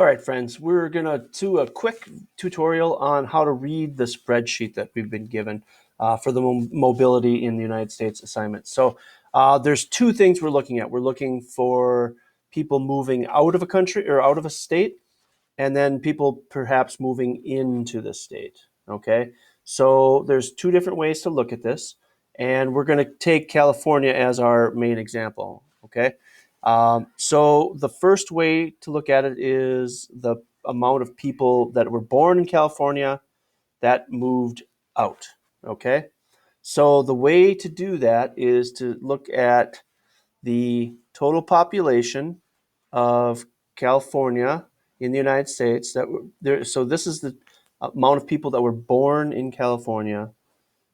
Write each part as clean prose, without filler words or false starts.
All right, friends, we're going to do a quick tutorial on how to read the spreadsheet that we've been given for the mobility in the United States assignment. So there's two things we're looking at. We're looking for people moving out of a country or out of a state, and then people perhaps moving into the state, okay? So there's two different ways to look at this, and we're going to take California as our main example, okay? So the first way to look at it is the amount of people that were born in California that moved out, okay? So the way to do that is to look at the total population of California in the United States. So this is the amount of people that were born in California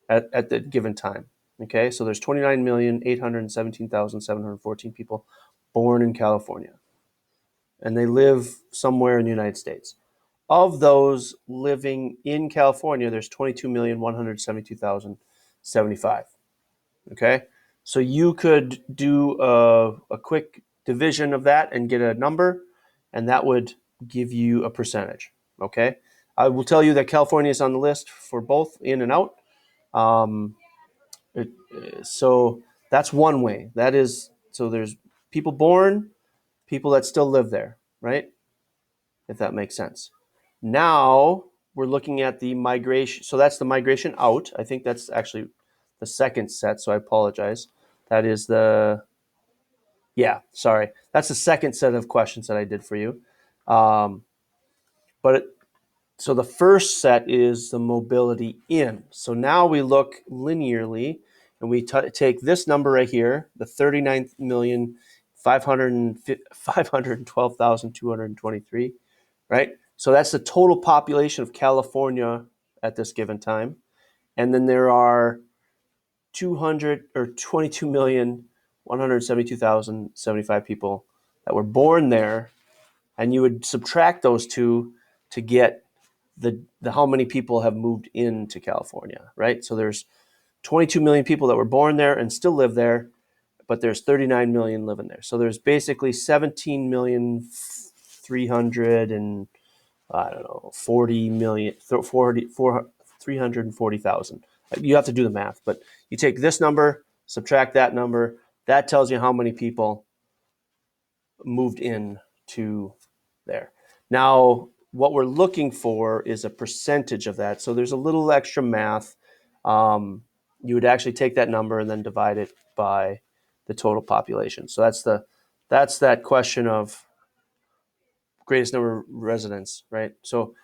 at the given time. Okay, so there's 29,817,714 people born in California, and they live somewhere in the United States. Of those living in California, there's 22,172,075. Okay, so you could do a quick division of that and get a number, and that would give you a percentage. Okay, I will tell you that California is on the list for both in and out. Um, so that's one way. That is, so there's people born, people that still live there, right? If that makes sense. Now we're looking at the migration. So that's the migration out. I think that's actually the second set, so I apologize. That is sorry. That's the second set of questions that I did for you. But so the first set is the mobility in. So now we look linearly, and we take this number right here, the 39,512,223, right? So that's the total population of California at this given time. And then there are 22,172,075 people that were born there, and you would subtract those two to get the how many people have moved into California, right? So there's 22 million people that were born there and still live there, but there's 39 million living there. So there's basically 17,300 and I don't know, 40 million, 340,000. You have to do the math, but you take this number, subtract that number, that tells you how many people moved in to there. Now, what we're looking for is a percentage of that. So there's a little extra math. You would actually take that number and then divide it by the total population. So that's that question of greatest number of residents, right? So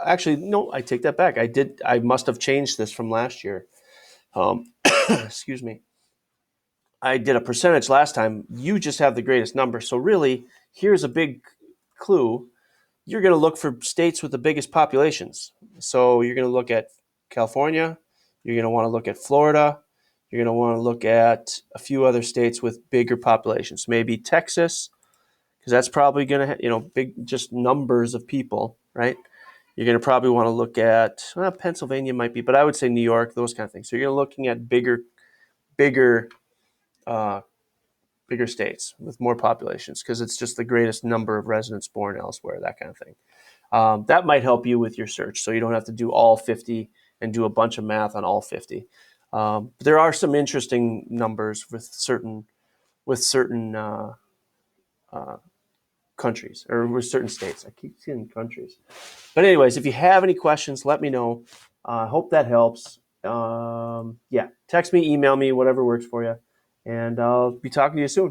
actually, no, I take that back. I must have changed this from last year. Excuse me. I did a percentage last time. You just have the greatest number. So really, here's a big clue. You're going to look for states with the biggest populations. So you're going to look at California. You're going to want to look at Florida. You're going to want to look at a few other states with bigger populations. Maybe Texas, because that's probably going to have, big just numbers of people, right? You're going to probably want to look at Pennsylvania might be, but I would say New York, those kind of things. So you're looking at bigger uh, states with more populations because it's just the greatest number of residents born elsewhere, that kind of thing. That might help you with your search, so you don't have to do all 50 and do a bunch of math on all 50. But there are some interesting numbers with certain countries or with certain states. I keep seeing countries. But anyways, if you have any questions, let me know. I hope that helps. Text me, email me, whatever works for you. And I'll be talking to you soon.